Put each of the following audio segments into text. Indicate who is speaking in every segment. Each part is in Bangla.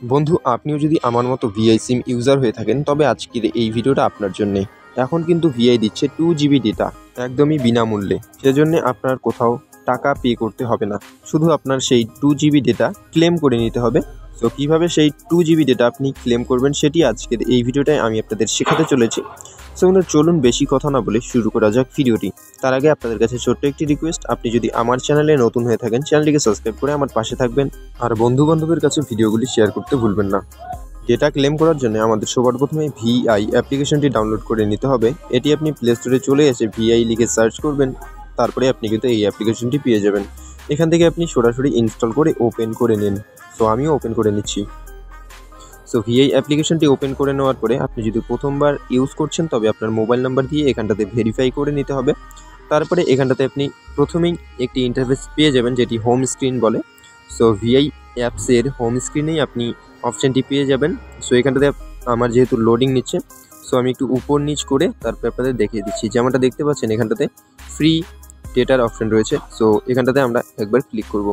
Speaker 1: বন্ধু, আপনিও যদি আমার মতো ভিআই সিম ইউজার হয়ে থাকেন তবে আজকের এই ভিডিওটা আপনার জন্যে। এখন কিন্তু ভিআই দিচ্ছে 2 GB ডেটা একদমই বিনামূল্যে। সেজন্য আপনার কোথাও টাকা পে করতে হবে না, শুধু আপনার সেই 2 GB ডেটা ক্লেম করে নিতে হবে। তো কীভাবে সেই 2 GB ডেটা আপনি ক্লেম করবেন সেটি আজকের এই ভিডিওটায় আমি আপনাদের শেখাতে চলেছি। সো চলুন বেশি কথা না বলে শুরু করা যাক ভিডিওটি। তার আগে আপনাদের কাছে ছোট্ট একটি রিকোয়েস্ট, আপনি যদি আমার চ্যানেলে নতুন হয়ে থাকেন চ্যানেলটিকে সাবস্ক্রাইব করে আমার পাশে থাকবেন, আর বন্ধু বান্ধবের কাছে ভিডিওগুলি শেয়ার করতে ভুলবেন না। ডেটা ক্লেম করার জন্য আমাদের সবার প্রথমে ভিআই অ্যাপ্লিকেশনটি ডাউনলোড করে নিতে হবে। এটি আপনি প্লে স্টোরে চলে এসে ভিআই লিখে সার্চ করবেন, তারপরে আপনি কিন্তু এই অ্যাপ্লিকেশনটি পেয়ে যাবেন। এখান থেকে আপনি সরাসরি ইনস্টল করে ওপেন করে নিন। সো আমিও ওপেন করে নিচ্ছি। সো ভিআই অ্যাপ্লিকেশনটি ওপেন করে নেওয়ার পরে আপনি যদি প্রথমবার ইউজ করছেন তবে আপনার মোবাইল নাম্বার দিয়ে এখানটাতে ভেরিফাই করে নিতে হবে। তারপরে এখানটাতে আপনি প্রথমেই একটি ইন্টারফেস পেয়ে যাবেন যেটি হোম স্ক্রিন বলে। সো ভিআই অ্যাপসের হোম স্ক্রিনেই আপনি অপশানটি পেয়ে যাবেন। সো এখানটাতে আমার যেহেতু লোডিং নিচ্ছে, সো আমি একটু উপর নিচ করে তারপরে আপনাদের দেখিয়ে দিচ্ছি। যেমনটা দেখতে পাচ্ছেন এখানটাতে ফ্রি ডেটার অপশান রয়েছে। সো এখানটাতে আমরা একবার ক্লিক করব।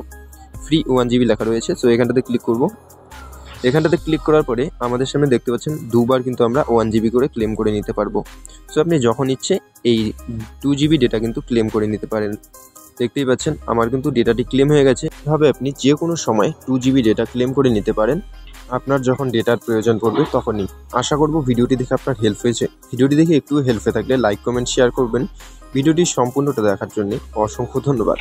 Speaker 1: ফ্রি 1 GB লেখা রয়েছে। সো এখানটাতে ক্লিক করব। এখানটাতে ক্লিক করার পরে আমাদের সামনে দেখতে পাচ্ছেন দুবার কিন্তু আমরা 1 GB করে ক্লেম করে নিতে পারবো। সো আপনি যখন ইচ্ছে এই 2 GB ডেটা কিন্তু ক্লেম করে নিতে পারেন। দেখতেই পাচ্ছেন আমার কিন্তু ডেটাটি ক্লেম হয়ে গেছে। এভাবে আপনি যে কোনো সময় 2 GB ডেটা ক্লেম করে নিতে পারেন আপনার যখন ডেটার প্রয়োজন পড়বে তখনই। আশা করব ভিডিওটি দেখে আপনার হেল্প হয়েছে। ভিডিওটি দেখে একটু হেল্প হয়ে থাকলে লাইক কমেন্ট শেয়ার করবেন। ভিডিওটি সম্পূর্ণটা দেখার জন্য অসংখ্য ধন্যবাদ।